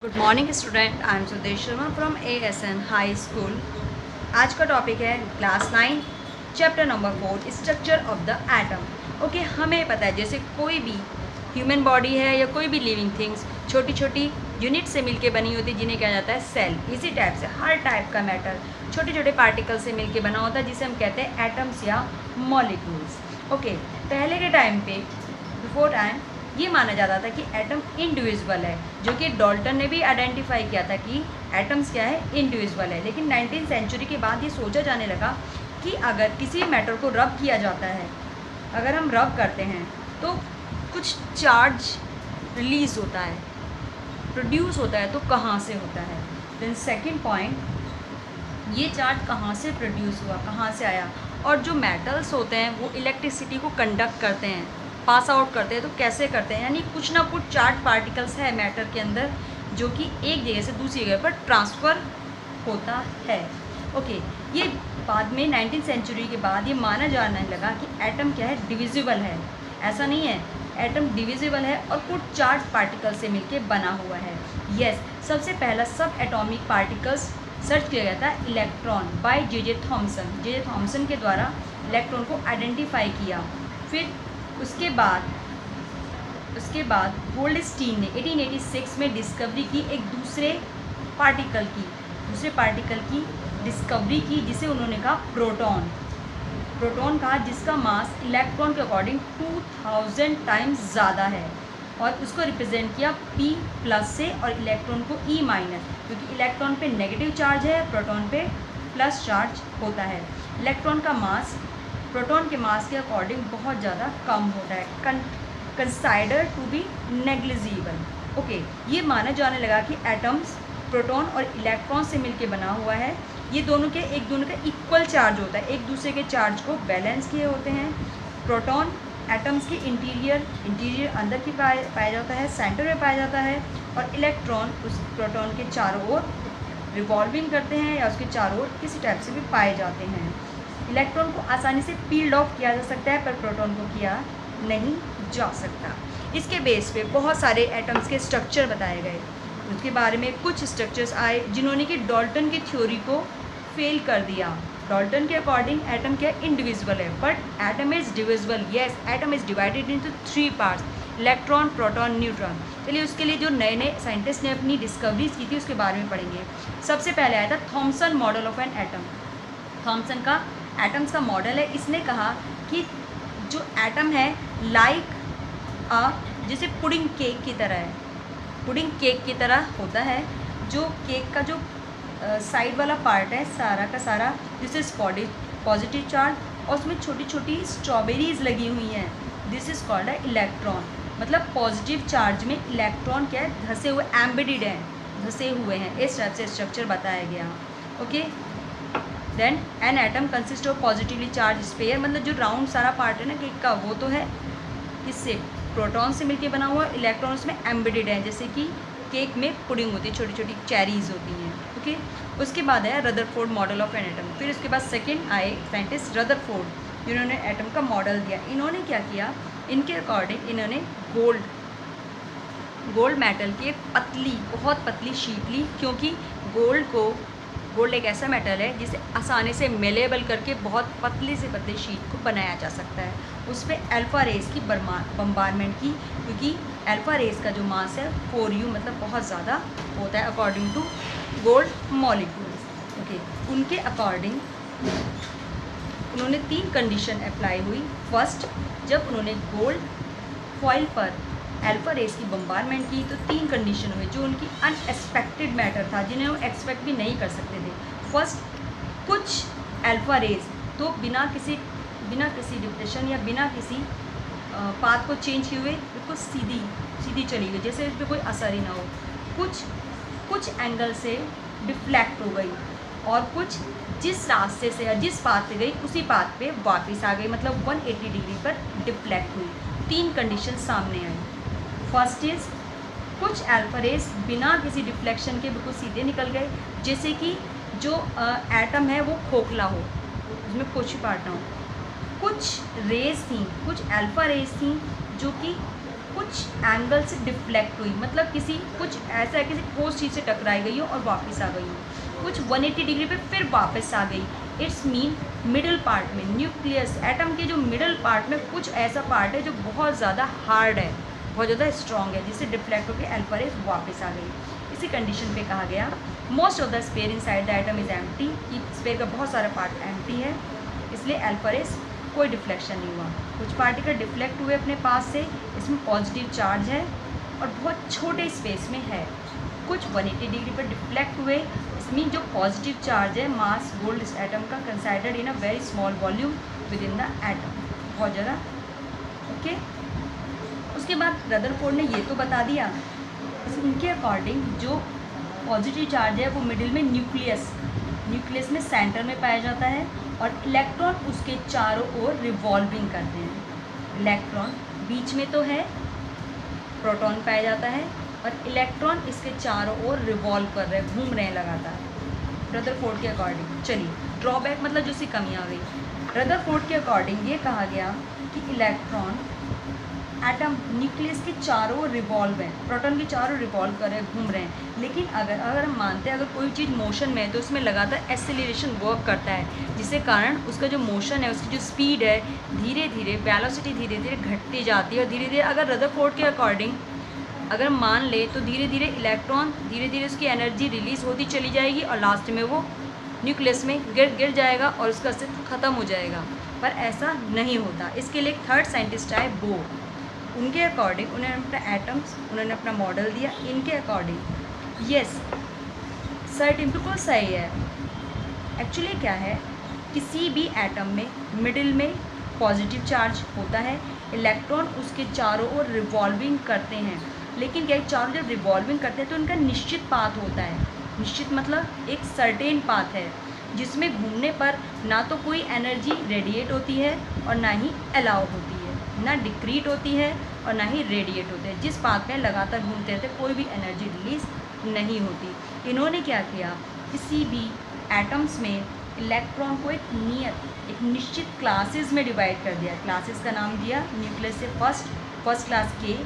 Good morning student, I am Sudesh Sharma from ASN high school. आज का topic है class 9 chapter number 4 structure of the atom. Okay, हमें पता है जैसे कोई भी ह्यूमन बॉडी है या कोई भी लिविंग थिंग्स छोटी छोटी यूनिट से मिलके बनी होती है जिन्हें कहा जाता है सेल। इसी टाइप से हर टाइप का मैटर छोटे छोटे पार्टिकल से मिलके बना होता है जिसे हम कहते हैं एटम्स या मॉलिक्यूल्स। ओके, पहले के टाइम पे बिफोर टाइम ये माना जाता था कि एटम इंडिविजुअल है, जो कि डाल्टन ने भी आइडेंटिफाई किया था कि एटम्स क्या है, इंडिविजुअल है। लेकिन 19वीं सेंचुरी के बाद ये सोचा जाने लगा कि अगर किसी मैटर को रब किया जाता है, अगर हम रब करते हैं तो कुछ चार्ज रिलीज़ होता है, प्रोड्यूस होता है, तो कहाँ से होता है। देन सेकेंड पॉइंट, ये चार्ज कहाँ से प्रोड्यूस हुआ, कहाँ से आया, और जो मेटल्स होते हैं वो इलेक्ट्रिसिटी को कंडक्ट करते हैं, पास आउट करते हैं, तो कैसे करते हैं। यानी कुछ ना कुछ चार्ज पार्टिकल्स है मैटर के अंदर जो कि एक जगह से दूसरी जगह पर ट्रांसफ़र होता है। ओके, ये बाद में 19वीं सेंचुरी के बाद ये माना जाने लगा कि एटम क्या है, डिविजिबल है। ऐसा नहीं है, एटम डिविजिबल है और कुछ चार्ज पार्टिकल से मिलके बना हुआ है। यस, सबसे पहला सब एटॉमिक पार्टिकल्स सर्च किया गया था electron by J Thomson. J Thomson के द्वारा इलेक्ट्रॉन को आइडेंटिफाई किया। फिर उसके बाद गोल्डस्टीन ने 1886 में डिस्कवरी की एक दूसरे पार्टिकल की डिस्कवरी की जिसे उन्होंने कहा प्रोटॉन कहा, जिसका मास इलेक्ट्रॉन के अकॉर्डिंग 2000 टाइम्स ज़्यादा है, और उसको रिप्रेजेंट किया P+ से और इलेक्ट्रॉन को E-, क्योंकि इलेक्ट्रॉन पे नेगेटिव चार्ज है, प्रोटॉन पे प्लस चार्ज होता है। इलेक्ट्रॉन का मास प्रोटॉन के मास के अकॉर्डिंग बहुत ज़्यादा कम होता है, consider to be negligible. Okay, ये माना जाने लगा कि एटम्स प्रोटॉन और इलेक्ट्रॉन से मिलके बना हुआ है। ये दोनों का इक्वल चार्ज होता है, एक दूसरे के चार्ज को बैलेंस किए होते हैं। प्रोटॉन एटम्स के इंटीरियर अंदर की पाया जाता है, सेंटर में पाया जाता है, और इलेक्ट्रॉन उस प्रोटॉन के चारों ओर रिवॉल्विंग करते हैं या उसके चारों ओर किसी टाइप से भी पाए जाते हैं। इलेक्ट्रॉन को आसानी से पील्ड ऑफ किया जा सकता है, पर प्रोटॉन को किया नहीं जा सकता। इसके बेस पे बहुत सारे एटम्स के स्ट्रक्चर बताए गए। उसके बारे में कुछ स्ट्रक्चर्स आए जिन्होंने कि डाल्टन की थ्योरी को फेल कर दिया। डाल्टन के अकॉर्डिंग एटम क्या इंडिविजुअल है, but atom is divisible. Yes, atom is divided into 3 parts, electron, proton, neutron. चलिए, उसके लिए जो नए नए साइंटिस्ट ने अपनी डिस्कवरीज की थी उसके बारे में पढ़ेंगे। सबसे पहले आया था Thomson model of an atom. Thomson का एटम्स का मॉडल है। इसने कहा कि जो एटम है लाइक जैसे पुडिंग केक की तरह है, पुडिंग केक की तरह होता है। जो केक का जो साइड वाला पार्ट है सारा का सारा, दिस इज़ पॉजिटिव चार्ज, और उसमें छोटी छोटी स्ट्रॉबेरीज लगी हुई हैं, दिस इज़ कॉल्ड है इलेक्ट्रॉन। मतलब पॉजिटिव चार्ज में इलेक्ट्रॉन क्या है, धसे हुए, एम्बेडेड हैं, धसे हुए हैं। इस टाइप से स्ट्रक्चर बताया गया। Okay, then an atom consist of positively charge sphere, मतलब जो राउंड सारा पार्ट है ना केक का, वो तो है किससे, प्रोटॉन से मिलके बना हुआ, इलेक्ट्रॉन उसमें एम्बेडेड है, जैसे कि केक में पुडिंग होती है, छोटी छोटी चेरीज होती हैं। ओके, उसके बाद आया Rutherford model of an atom. फिर उसके बाद सेकेंड आए साइंटिस्ट रदरफोर्ड, जिन्होंने एटम का मॉडल दिया। इन्होंने क्या किया, इनके अकॉर्डिंग इन्होंने गोल्ड मेटल की एक पतली, बहुत पतली शीट ली, क्योंकि गोल्ड एक ऐसा मेटल है जिसे आसानी से मेलेबल करके बहुत पतली से पतली शीट को बनाया जा सकता है। उस पर अल्फ़ा रेस की बम्बारमेंट की, क्योंकि अल्फ़ा रेस का जो मास है 4U, मतलब बहुत ज़्यादा होता है according to gold molecules. Okay, उनके अकॉर्डिंग उन्होंने 3 कंडीशन अप्लाई हुई। फर्स्ट, जब उन्होंने गोल्ड फॉइल पर अल्फ़ा रेस की बम्बारमेंट की तो 3 कंडीशन हुए जो उनकी अनएक्सपेक्टेड मैटर था, जिन्हें वो एक्सपेक्ट भी नहीं कर सकते थे। फर्स्ट, कुछ अल्फ़ा रेस तो बिना किसी डिप्रेशन या बिना किसी पाथ को चेंज किए हुए बिल्कुल सीधी चली गई, जैसे इस पर कोई असर ही ना हो। कुछ एंगल से डिफ्लेक्ट हो गई, और कुछ जिस रास्ते से या जिस पाथ पे गई उसी पाथ पे वापस आ गई, मतलब 180 डिग्री पर डिफ्लेक्ट हुई। 3 कंडीशन सामने आई। फर्स्ट इज, कुछ अल्फ़ा रेस बिना किसी डिफ्लेक्शन के बिल्कुल सीधे निकल गए, जैसे कि जो एटम है वो खोखला हो, उसमें कुछ पार्ट ना हो। कुछ रेस थी, कुछ अल्फ़ा रेस थी जो कि कुछ एंगल से डिफ्लेक्ट हुई, मतलब कुछ ऐसा है किसी ठोस चीज़ से टकराई गई हो और वापस आ गई हो, कुछ 180 डिग्री पे फिर वापस आ गई। इट्स मीन मिडिल पार्ट में न्यूक्लियस एटम के जो मिडिल पार्ट में कुछ ऐसा पार्ट है जो बहुत ज़्यादा हार्ड है, बहुत ज़्यादा स्ट्रॉन्ग है, जिससे डिफ्लेक्ट होकर अल्फा रेज वापस आ गई। इसी कंडीशन पे कहा गया most of the sphere inside the atom is empty, कि स्पेयर का बहुत सारा पार्ट एम्प्टी है, इसलिए अल्फा रेज कोई डिफ्लेक्शन नहीं हुआ। कुछ पार्टिकल डिफ्लेक्ट हुए अपने पास से, इसमें पॉजिटिव चार्ज है और बहुत छोटे स्पेस में है। कुछ 180 डिग्री पर डिफ्लेक्ट हुए, इसमें जो पॉजिटिव चार्ज है मास गोल्ड एटम का considered in a very small volume with in the atom, बहुत ज़्यादा। ओके, उसके बाद रदरफोर्ड ने ये तो बता दिया, इनके अकॉर्डिंग जो पॉजिटिव चार्ज है वो मिडिल में न्यूक्लियस में सेंटर में पाया जाता है और इलेक्ट्रॉन उसके चारों ओर रिवॉल्विंग करते हैं। इलेक्ट्रॉन बीच में तो है, प्रोटॉन पाया जाता है और इलेक्ट्रॉन इसके चारों ओर रिवॉल्व कर रहे हैं, घूम रहे हैं लगातार रदरफोर्ड के अकॉर्डिंग। चलिए, ड्रॉबैक मतलब जो सी कमियाँ आ गई। रदरफोर्ड के अकॉर्डिंग ये कहा गया कि इलेक्ट्रॉन एटम न्यूक्लियस के चारों रिवॉल्व हैं, प्रोटॉन के चारों रिवॉल्व कर रहे हैं, घूम रहे हैं, लेकिन अगर हम मानते हैं अगर कोई चीज़ मोशन में है तो उसमें लगातार एक्सेलरेशन वर्क करता है, जिसके कारण उसका जो मोशन है, उसकी जो स्पीड है, धीरे धीरे वेलोसिटी धीरे धीरे घटती जाती है और धीरे धीरे अगर रदरफोर्ड के अकॉर्डिंग अगर मान ले तो धीरे धीरे इलेक्ट्रॉन धीरे धीरे उसकी एनर्जी रिलीज़ होती चली जाएगी और लास्ट में वो न्यूक्लियस में गिर जाएगा और उसका अस्तित्व ख़त्म हो जाएगा। पर ऐसा नहीं होता। इसके लिए एक थर्ड साइंटिस्ट आए, बोर। उनके अकॉर्डिंग उन्होंने अपना एटम्स, उन्होंने अपना मॉडल दिया, इनके अकॉर्डिंग यस सर्टेन बिल्कुल सही है। एक्चुअली क्या है, किसी भी एटम में मिडिल में पॉजिटिव चार्ज होता है, इलेक्ट्रॉन उसके चारों ओर रिवॉल्विंग करते हैं, लेकिन क्या चारों जब रिवॉल्विंग करते हैं तो उनका निश्चित पाथ होता है। निश्चित मतलब एक सर्टेन पाथ है जिसमें घूमने पर ना तो कोई एनर्जी रेडिएट होती है और ना ही अलाउ होती है, ना डिक्रीट होती है और ना ही रेडिएट होते हैं। जिस पाथ में लगातार घूमते रहते कोई भी एनर्जी रिलीज़ नहीं होती। इन्होंने क्या किया, किसी भी एटम्स में इलेक्ट्रॉन को एक निश्चित क्लासेस में डिवाइड कर दिया। क्लासेस का नाम दिया न्यूक्लियस से फर्स्ट क्लास के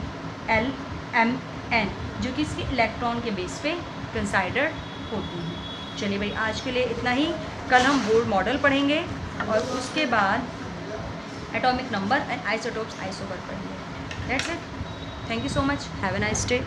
L M N, जो कि इसके इलेक्ट्रॉन के बेस पे कंसाइडर्ड होती हैं। चलिए भाई, आज के लिए इतना ही। कल हम बोर्ड मॉडल पढ़ेंगे और उसके बाद एटॉमिक नंबर एंड आइसोटोप्स आइसोबर पढ़ेंगे। That's it. Thank you so much. Have a nice day.